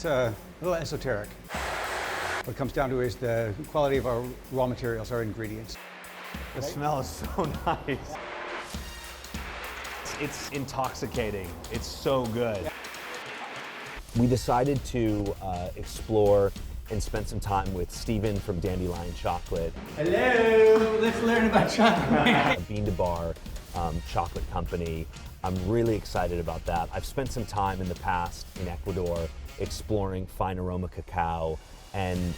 it's a little esoteric. What it comes down to is the quality of our raw materials, our ingredients. The smell is so nice. It's intoxicating. It's so good. We decided to explore and spend some time with Stephen from Dandelion Chocolate. Hello, let's learn about chocolate. A bean to bar chocolate company. I'm really excited about that. I've spent some time in the past in Ecuador exploring fine aroma cacao, and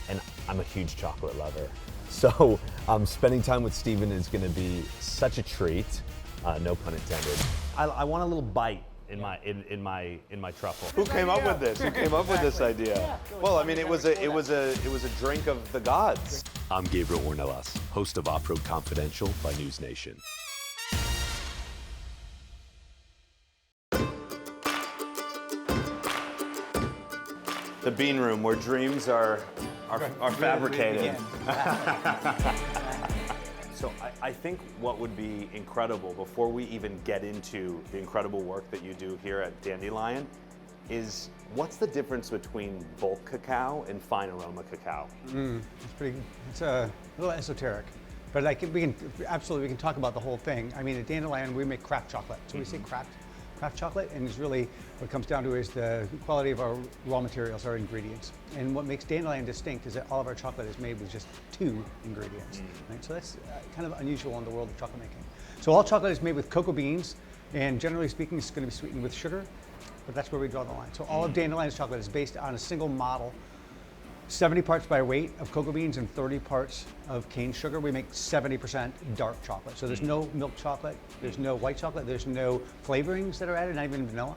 I'm a huge chocolate lover. So spending time with Stephen is gonna be such a treat, no pun intended. I want a little bite in my truffle. Who came up with this? Who came up with this idea? Well, I mean, it was a drink of the gods. I'm Gabriel Ornelas, host of Off-Road Confidential by NewsNation. The bean room, where dreams are fabricated. So I think what would be incredible, before we even get into the incredible work that you do here at Dandelion, is what's the difference between bulk cacao and fine aroma cacao? It's a little esoteric, but we can talk about the whole thing. I mean, at Dandelion, we make craft chocolate. So we say craft chocolate, and it's really what it comes down to is the quality of our raw materials, our ingredients. And what makes Dandelion distinct is that all of our chocolate is made with just 2 ingredients. Right? So that's kind of unusual in the world of chocolate making. So all chocolate is made with cocoa beans, and generally speaking, it's going to be sweetened with sugar, but that's where we draw the line. So all of Dandelion's chocolate is based on a single model. 70 parts by weight of cocoa beans and 30 parts of cane sugar. We make 70% dark chocolate. So there's no milk chocolate, there's no white chocolate, there's no flavorings that are added, not even vanilla.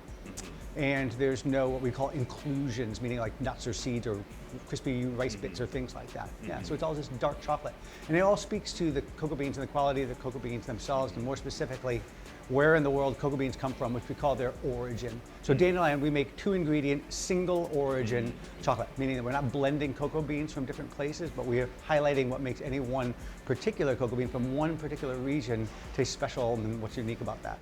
And there's no what we call inclusions, meaning like nuts or seeds or crispy rice bits or things like that. Yeah, so it's all just dark chocolate. And it all speaks to the cocoa beans and the quality of the cocoa beans themselves, and more specifically, where in the world cocoa beans come from, which we call their origin. So Dandelion, we make 2 ingredient, single origin chocolate, meaning that we're not blending cocoa beans from different places, but we are highlighting what makes any one particular cocoa bean from one particular region taste special and what's unique about that.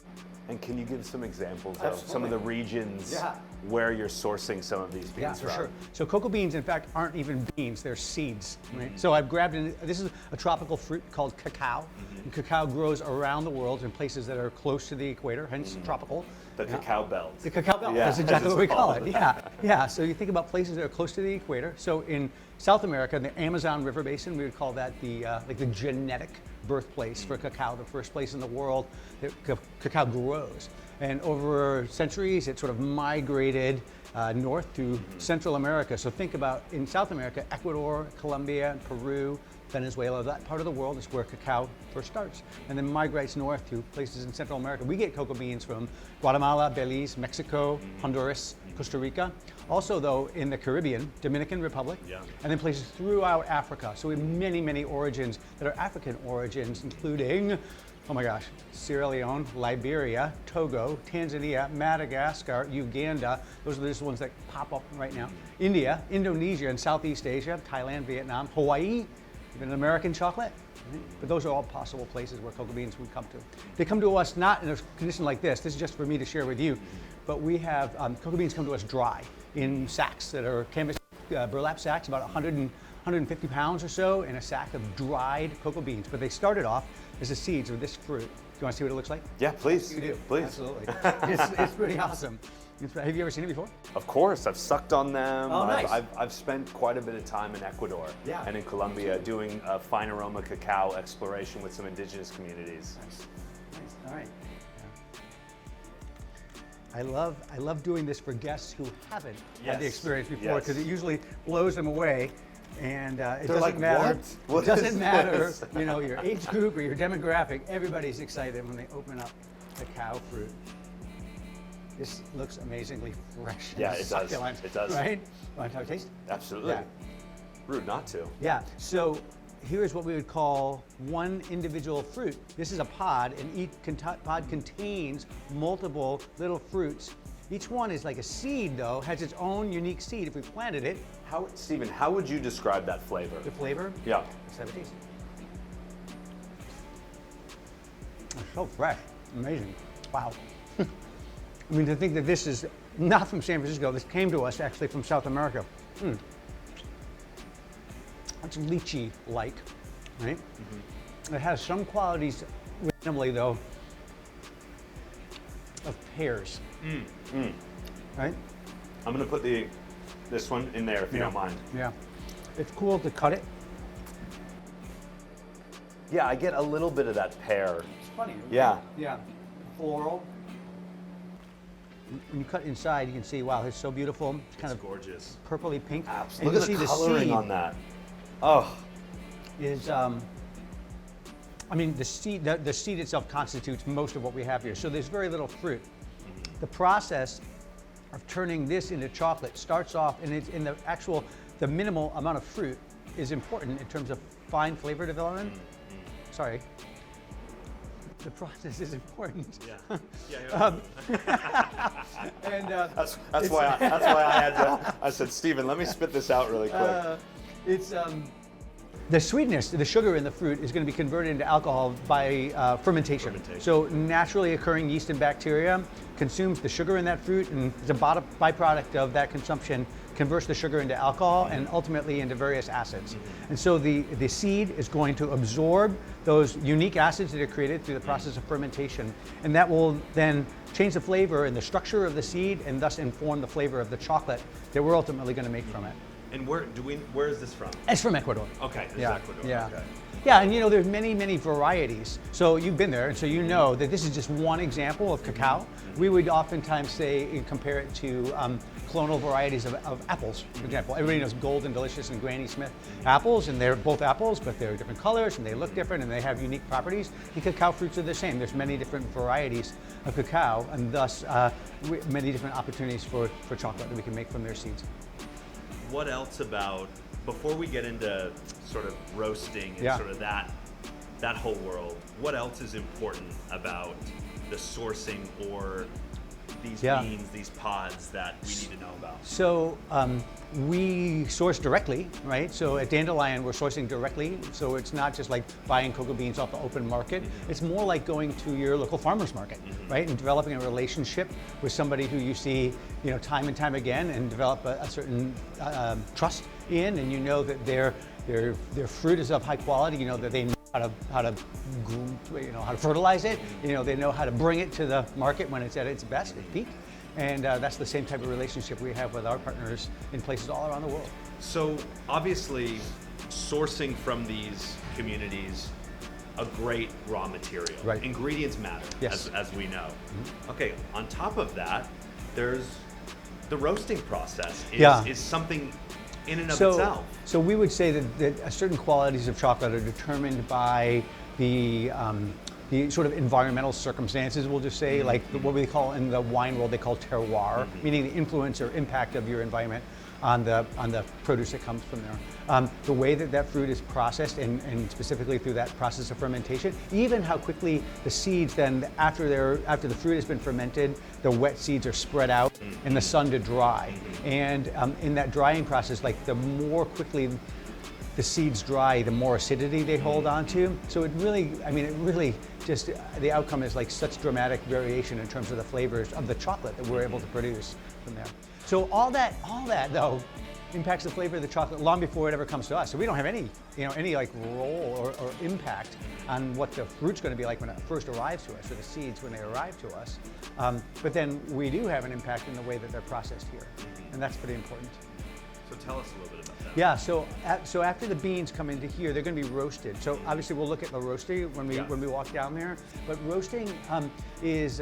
And can you give some examples of some of the regions where you're sourcing some of these beans Yeah, for from? sure. So cocoa beans, in fact, aren't even beans, they're seeds. Right? So I've grabbed this is a tropical fruit called cacao. And cacao grows around the world in places that are close to the equator, hence tropical. The cacao belt. The cacao belt, that's exactly what we call it. Yeah. So you think about places that are close to the equator. So in South America, the Amazon River Basin, we would call that like the genetic birthplace for cacao, the first place in the world that cacao grows. And over centuries, it sort of migrated north to Central America. So think about in South America, Ecuador, Colombia, Peru, Venezuela, that part of the world is where cacao first starts, and then migrates north to places in Central America. We get cocoa beans from Guatemala, Belize, Mexico, Honduras, Costa Rica. Also, though, in the Caribbean, Dominican Republic, and then places throughout Africa. So we have many, many origins that are African origins, including, oh my gosh, Sierra Leone, Liberia, Togo, Tanzania, Madagascar, Uganda. Those are just ones that pop up right now. India, Indonesia, and Southeast Asia, Thailand, Vietnam, Hawaii, even American chocolate. But those are all possible places where cocoa beans would come to. They come to us not in a condition like this. This is just for me to share with you. But we have cocoa beans come to us dry in sacks that are canvas burlap sacks, about 150 pounds or so in a sack of dried cocoa beans. But they started off as the seeds of this fruit. Do you want to see what it looks like? Yeah, please. You do. Please. Absolutely. It's pretty awesome. Have you ever seen it before? Of course, I've sucked on them. Oh, nice. I've spent quite a bit of time in Ecuador and in Colombia doing fine aroma cacao exploration with some indigenous communities. Nice. All right. Yeah. I love doing this for guests who haven't had the experience before, because it usually blows them away. And it doesn't matter. It doesn't matter, you know, your age group or your demographic. Everybody's excited when they open up cacao fruit. This looks amazingly fresh. Yeah, it does. It does. Right? Want to have a taste? Absolutely. Yeah. Rude not to. Yeah. So here's what we would call one individual fruit. This is a pod, and each pod contains multiple little fruits. Each one is like a seed, though, has its own unique seed if we planted it. Stephen, how would you describe that flavor? The flavor? Yeah. Let's have a taste. It's so fresh. Amazing. Wow. I mean, to think that this is not from San Francisco. This came to us actually from South America. It's lychee-like, right? It has some qualities, randomly though, of pears, right? I'm gonna put this one in there if you don't mind. Yeah, it's cool to cut it. Yeah, I get a little bit of that pear. It's funny. Right? Yeah. Yeah, floral. When you cut inside, you can see, wow, it's so beautiful. It's kind of gorgeous. purpley pink. Absolutely. And Look you at see the coloring on that. Oh. Is I mean, the seed itself constitutes most of what we have here. So there's very little fruit. The process of turning this into chocolate starts off, and it's in the minimal amount of fruit is important in terms of fine flavor development. Sorry. The process is important. Yeah. And That's why I had to. I said, Stephen, let me spit this out really quick. It's the sweetness, the sugar in the fruit is going to be converted into alcohol by fermentation. So naturally occurring yeast and bacteria consumes the sugar in that fruit, and as a byproduct of that consumption, converts the sugar into alcohol and ultimately into various acids. And so the seed is going to absorb those unique acids that are created through the process of fermentation, and that will then change the flavor and the structure of the seed, and thus inform the flavor of the chocolate that we're ultimately going to make from it. And where is this from? It's from Ecuador. Okay, this is Ecuador. Yeah. Okay. Yeah, and you know, there's many varieties. So you've been there, and so you know that this is just one example of cacao. We would oftentimes say, and compare it to clonal varieties of apples, for example. Everybody knows Golden Delicious and Granny Smith apples, and they're both apples, but they're different colors, and they look different, and they have unique properties. The cacao fruits are the same. There's many different varieties of cacao, and thus many different opportunities for chocolate that we can make from their seeds. What else about, before we get into sort of roasting and sort of that whole world, what else is important about the sourcing or these beans, these pods that we need to know about? So we source directly, right? So at Dandelion, we're sourcing directly. So it's not just like buying cocoa beans off the open market. It's more like going to your local farmer's market, right? And developing a relationship with somebody who you see, you know, time and time again, and develop a certain trust in, and you know that their fruit is of high quality. You know that they know how to fertilize it. You know, they know how to bring it to the market when it's at its best, its peak. And that's the same type of relationship we have with our partners in places all around the world. So obviously, sourcing from these communities, a great raw material. Right. Ingredients matter, as we know. Okay, on top of that, there's the roasting process is something in and of itself. So we would say that certain qualities of chocolate are determined by the sort of environmental circumstances, we'll just say, like what we call in the wine world, they call terroir, meaning the influence or impact of your environment on the produce that comes from there. The way that fruit is processed, and specifically through that process of fermentation, even how quickly the seeds then, after the fruit has been fermented, the wet seeds are spread out in the sun to dry. And in that drying process, like the more quickly the seeds dry, the more acidity they hold on to. So it really just, the outcome is like such dramatic variation in terms of the flavors of the chocolate that we're able to produce from there. So all that though impacts the flavor of the chocolate long before it ever comes to us. So we don't have any like role or impact on what the fruit's going to be like when it first arrives to us, or the seeds when they arrive to us. But then we do have an impact in the way that they're processed here, and that's pretty important. So tell us a little bit about that. Yeah, so after the beans come into here, they're going to be roasted. So obviously we'll look at the roasting when we walk down there. But roasting is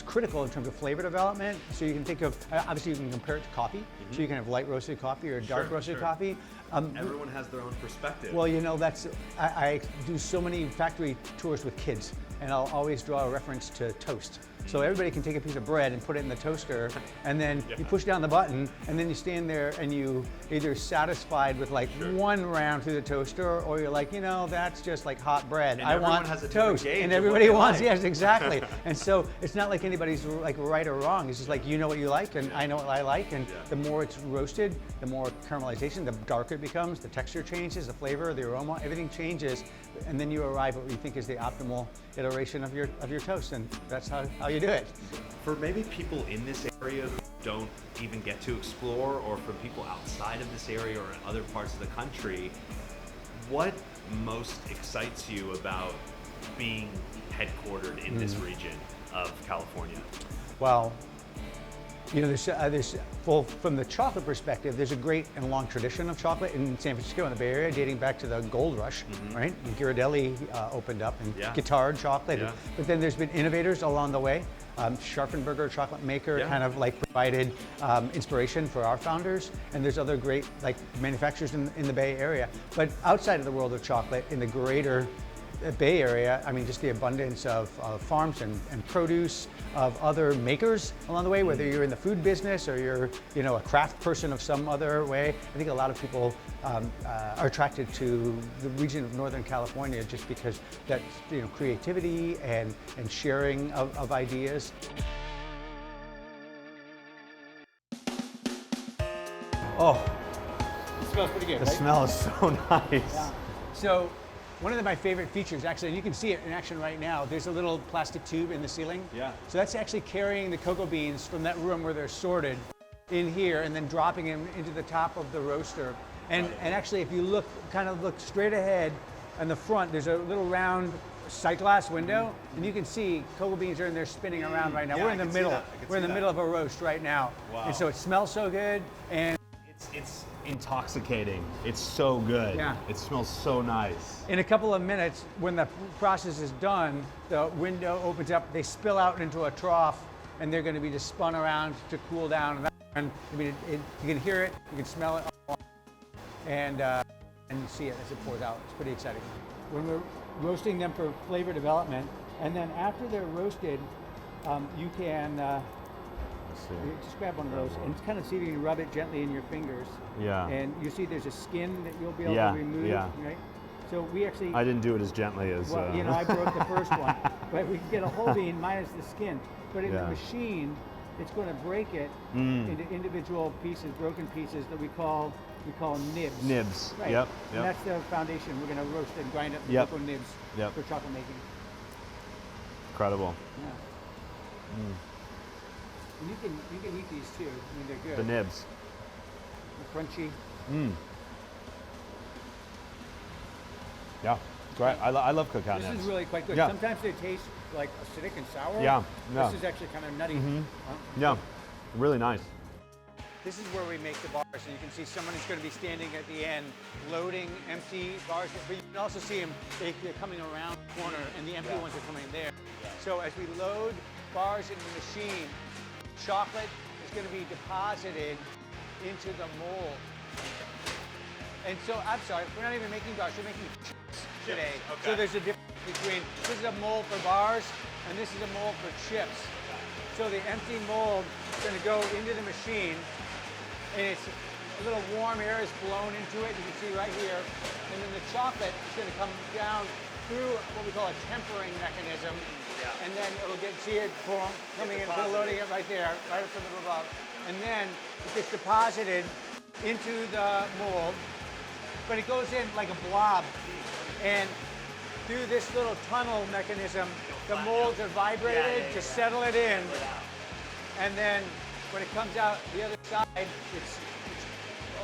critical in terms of flavor development. So you can think of, obviously you can compare it to coffee. So you can have light roasted coffee or dark roasted coffee. Everyone has their own perspective. Well, you know, I do so many factory tours with kids, and I'll always draw a reference to toast. So everybody can take a piece of bread and put it in the toaster, and then you push down the button, and then you stand there and you either satisfied with like one round through the toaster, or you're like, you know, that's just like hot bread. And I want has a toast, gauge and of everybody what they wants, like. yes, exactly. And so it's not like anybody's like right or wrong. It's just like, you know what you like, and I know what I like, and the more it's roasted, the more caramelization, the darker it becomes, the texture changes, the flavor, the aroma, everything changes, and then you arrive at what you think is the optimal iteration of your toast, and that's how you you do it. For maybe people in this area who don't even get to explore, or for people outside of this area or in other parts of the country, what most excites you about being headquartered in this region of California? Well, you know, from the chocolate perspective, there's a great and long tradition of chocolate in San Francisco in the Bay Area, dating back to the gold rush, right? And Ghirardelli opened up, and guitar chocolate. Yeah. But then there's been innovators along the way. Scharfenberger chocolate maker kind of like provided inspiration for our founders, and there's other great like manufacturers in the Bay Area. But outside of the world of chocolate, in the greater Bay Area, I mean, just the abundance of farms and produce, of other makers along the way, whether you're in the food business or you're, you know, a craft person of some other way. I think a lot of people are attracted to the region of Northern California just because that, you know, creativity and sharing of ideas. Oh, it smells pretty good, The right? smell is so nice. Yeah. So one of my favorite features, actually, and you can see it in action right now, there's a little plastic tube in the ceiling. Yeah. So that's actually carrying the cocoa beans from that room where they're sorted in here and then dropping them into the top of the roaster. And actually, if you look straight ahead in the front, there's a little round sight glass window, and you can see cocoa beans are in there spinning around right now. Yeah, We're I in the can see middle. that. I can We're in see the that. middle of a roast right now. Wow. And so it smells so good, and It's intoxicating. It's so good. Yeah. It smells so nice. in a couple of minutes, when the process is done, the window opens up, they spill out into a trough, and they're going to be just spun around to cool down. And I mean, you can hear it, you can smell it, and you see it as it pours out. It's pretty exciting. When we're roasting them for flavor development, and then after they're roasted, you can you just grab one of those and kind of see if you can rub it gently in your fingers. Yeah. And you see there's a skin that you'll be able Yeah, to remove, yeah. right? So we actually, I didn't do it as gently as. well, you know, I broke the first one, but we can get a whole bean minus the skin. But in the Yeah. machine, it's going to break it into individual pieces, broken pieces that we call nibs. Nibs. Right. Yep. And that's the foundation. We're going to roast and grind up the Yep. cocoa nibs Yep. for chocolate making. Incredible. Yeah. And you can eat these too. I mean, they're The good. nibs. They're crunchy. Yeah. Great. I love cacao This nibs. is really quite good. Yeah. Sometimes they taste like acidic and sour. Yeah, yeah. This is actually kind of nutty. Yeah. Really nice. This is where we make the bars, and you can see someone is going to be standing at the end loading empty bars, but you can also see them, they're coming around the corner, and the empty ones are coming there. So as we load bars in the machine, chocolate is going to be deposited into the mold. And so, I'm sorry, we're not even making bars, we're making chips today. okay. So there's a difference between, this is a mold for bars, and this is a mold for chips. So the empty mold is going to go into the machine, and it's a little warm air is blown into it. You can see right here, and then the chocolate is going to come down through what we call a tempering mechanism, and then it'll get boom, coming in, loading it right there, right up from the above, and then it gets deposited into the mold, but it goes in like a blob, and through this little tunnel mechanism, the molds are vibrated to settle it in. And then when it comes out the other side, it's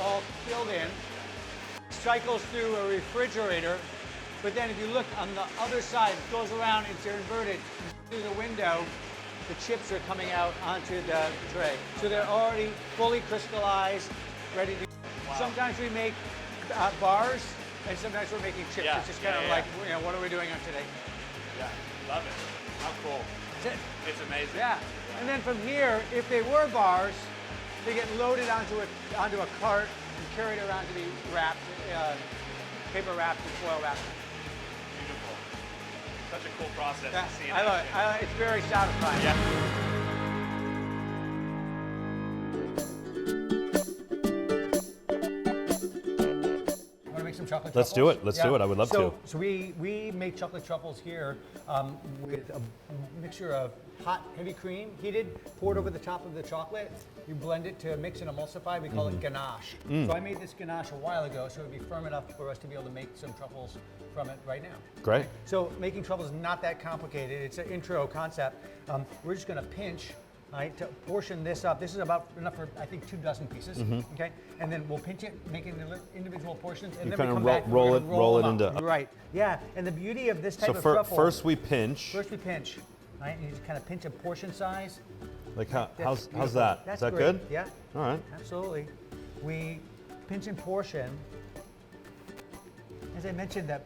all filled in, cycles through a refrigerator. But then if you look on the other side, it goes around, it's inverted through the window. The chips are coming out onto the tray. So they're already fully crystallized, ready to. Sometimes we make bars, and sometimes we're making chips. Yeah, It's just kind of like, you know, what are we doing on today? Yeah, love it. How cool. That's it. It's amazing. Yeah. And then from here, if they were bars, they get loaded onto a cart and carried around to be wrapped, paper wrapped and foil wrapped. Beautiful. Such a cool process Yeah, to see in I love it. action. It's very satisfying. Yeah. Want to make some chocolate Let's truffles? do it. Let's do it. I would love to. So we make chocolate truffles here with a mixture of hot, heavy cream, heated, poured over the top of the chocolate. You blend it to mix and emulsify. We call it ganache. So I made this ganache a while ago, so it would be firm enough for us to be able to make some truffles from it right now. Great. So making truffles is not that complicated. It's an intro concept. We're just going to pinch, right, to portion this up. This is about enough for, I think, 2 dozen pieces. Okay, and then we'll pinch it, make it into individual portions, and You then we kinda come roll- back and roll we're it- gonna roll it them into- up. Right. Yeah, and the beauty of this type So of truffle. first we pinch. First we pinch, right? And you just kind of pinch a portion size. Like That's how's beautiful. that? That's Is that great. good? Yeah. All right. Absolutely. We pinch and portion. As I mentioned, that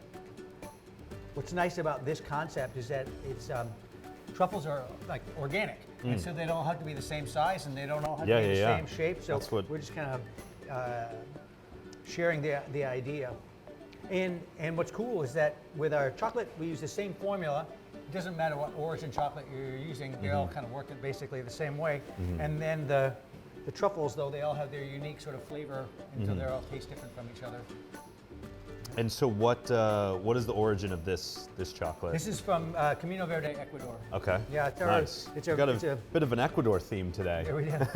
what's nice about this concept is that it's truffles are like organic, and so they don't have to be the same size, and they don't all have to be the same shape. So That's what- we're just kind of sharing the idea. And what's cool is that with our chocolate, we use the same formula. It doesn't matter what origin chocolate you're using; they all kind of work it basically the same way. And then the truffles, though, they all have their unique sort of flavor, and so they all taste different from each other. And so what is the origin of this chocolate? This is from Camino Verde, Ecuador. Okay. Yeah, it's nice. It's Got it's a bit of an Ecuador theme today. There we go.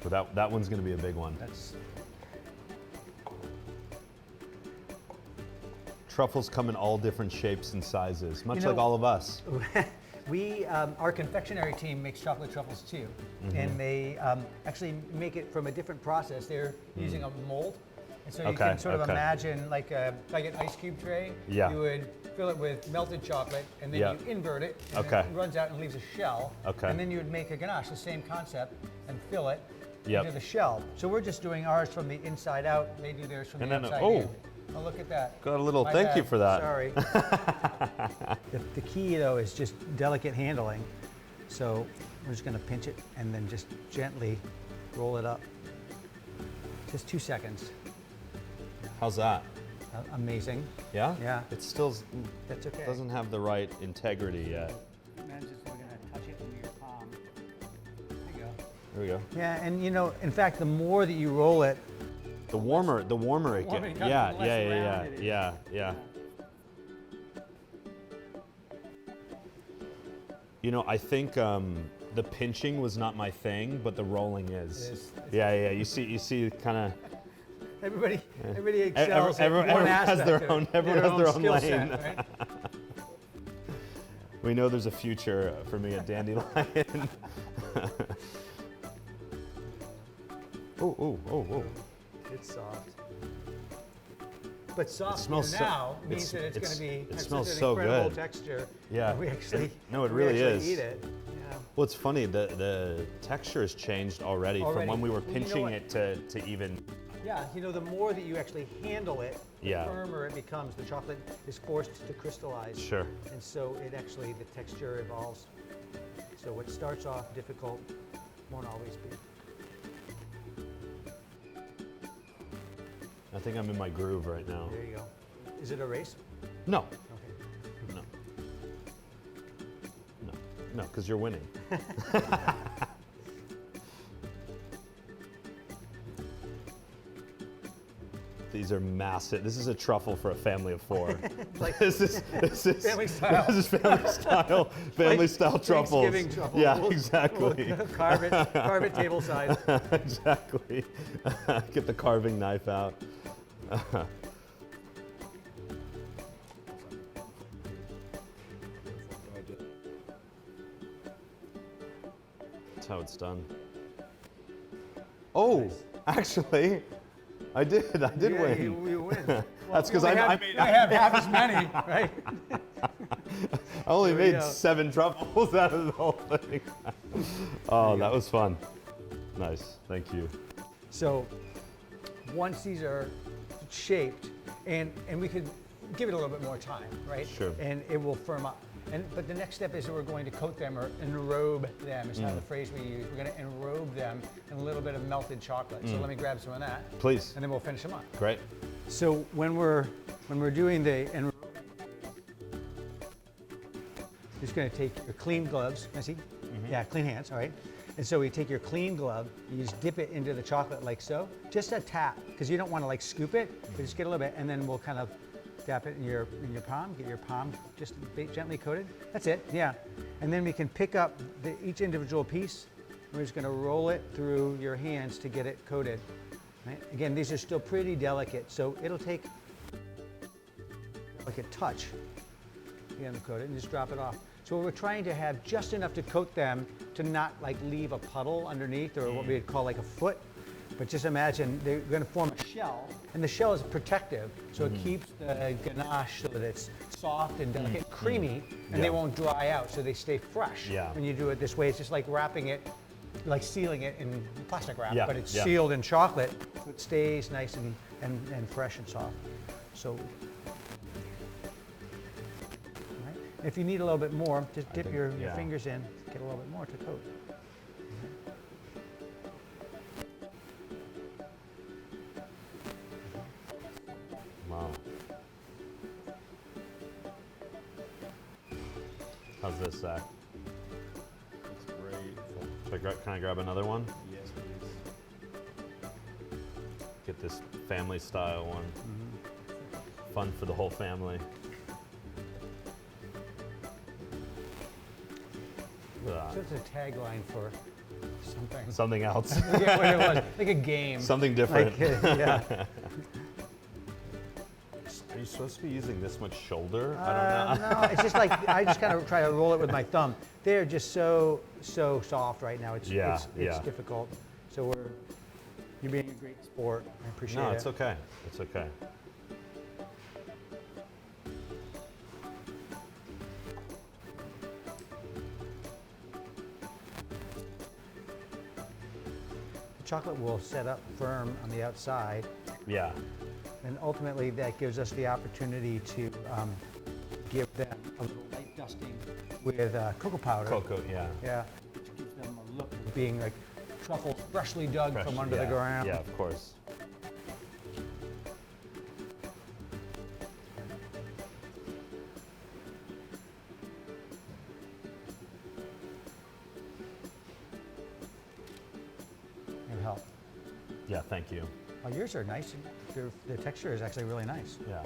But that one's going to be a big one. That's Truffles come in all different shapes and sizes, much You know- like all of us. we our confectionery team makes chocolate truffles too, and they actually make it from a different process. They're using a mold, and so you Okay, can sort of okay. imagine like an ice cube tray. Yeah. You would fill it with melted chocolate, and then Yeah. you invert it, and Okay. it runs out and leaves a shell. Okay. And then you would make a ganache, the same concept, and fill it Yep. into the shell. So we're just doing ours from the inside out. They do theirs from And the then- outside oh. in. Oh, look at that. Got a little My thank you bad. for that. Sorry. The key, though, is just delicate handling. So we're just going to pinch it and then just gently roll it up. Just 2 seconds. How's that? Amazing. Yeah? Yeah. It still That's okay. doesn't have the right integrity yet. We're going to touch it in your palm. There you go. There we go. Yeah, and you know, in fact, the more that you roll it, The warmer it warmer it gets. becomes, Yeah, the less yeah, round it is. yeah. You know, I think the pinching was not my thing, but the rolling is. It is. Yeah. You see, kind of. everybody excels at one everyone has aspect their of it. own. Everyone has their own skill lane. set, right? We know there's a future for me at Dandelion. Oh. It's soft. But soft smells so- now means that it's going it's- to be it have smells such an so incredible good. texture. Yeah. that we actually No, it we really actually is. eat it. Yeah. Well, it's funny, the texture has changed already from Already. when we were Well, you know pinching what? it to even. Yeah, you know, the more that you actually handle it, Yeah. the firmer it becomes. The chocolate is forced to crystallize. Sure. And so it actually, the texture evolves. So what starts off difficult won't always be. I think I'm in my groove right now. There you go. Is it a race? No, Okay. no, because you're winning. These are massive. This is a truffle for a family of 4. Like this is family style. This is family style truffles. Thanksgiving truffle. Yeah, We'll exactly. carve it table side. Exactly. Get the carving knife out. That's how it's done. Oh, actually, I did Yeah, win. you win. That's because We I have half as many, right? I only There we made go. 7 truffles out of the whole thing. Oh, that was fun. Nice, thank you. So once these are shaped, and we could give it a little bit more time, right? Sure. And it will firm up. But the next step is that we're going to coat them or enrobe them. Is not the phrase we use. We're going to enrobe them in a little bit of melted chocolate. So let me grab some of that, Please. and then we'll finish them up. Great. So when we're doing the enrobing, you're just going to take your clean gloves. Can I see? Yeah, clean hands. All right. And so you take your clean glove, you just dip it into the chocolate like so, just a tap, because you don't want to like scoop it, but just get a little bit, and then we'll kind of Dap it in your palm. Get your palm just gently coated. That's it. Yeah. And then we can pick up each individual piece. We're just going to roll it through your hands to get it coated. Right? Again, these are still pretty delicate, so it'll take like a touch. You get them coated and just drop it off. So we're trying to have just enough to coat them to not like leave a puddle underneath or what we'd call like a foot. But just imagine they're going to form a shell, and the shell is protective, so it keeps the ganache so that it's soft and delicate, and creamy, and they won't dry out, so they stay fresh. Yeah. When you do it this way, it's just like wrapping it, like sealing it in plastic wrap, Yeah, but it's yeah. sealed in chocolate, so it stays nice and fresh and soft. So, right. If you need a little bit more, just dip your fingers in, get a little bit more to coat. Wow. How's this, Zach? It's great. Can I grab another one? Yes, please. Get this family style one. Fun for the whole family. Look at So that. it's a tagline for something. Something else. I forget what it was, like a game. Something different. Like, yeah. Are you supposed to be using this much shoulder? I don't know. No, it's just like I just kind of try to roll it with my thumb. They're just so soft right now. It's difficult. So you're being a great sport. I appreciate it. No, it's okay. It's okay. The chocolate will set up firm on the outside, Yeah. and ultimately that gives us the opportunity to give them a little light dusting with cocoa powder. Cocoa, yeah. Yeah, which gives them a look of being like truffles freshly dug Fresh, from under the yeah, ground. Yeah, of course. It'll help. Yeah, thank you. Oh, yours are nice. The texture is actually really nice. Yeah.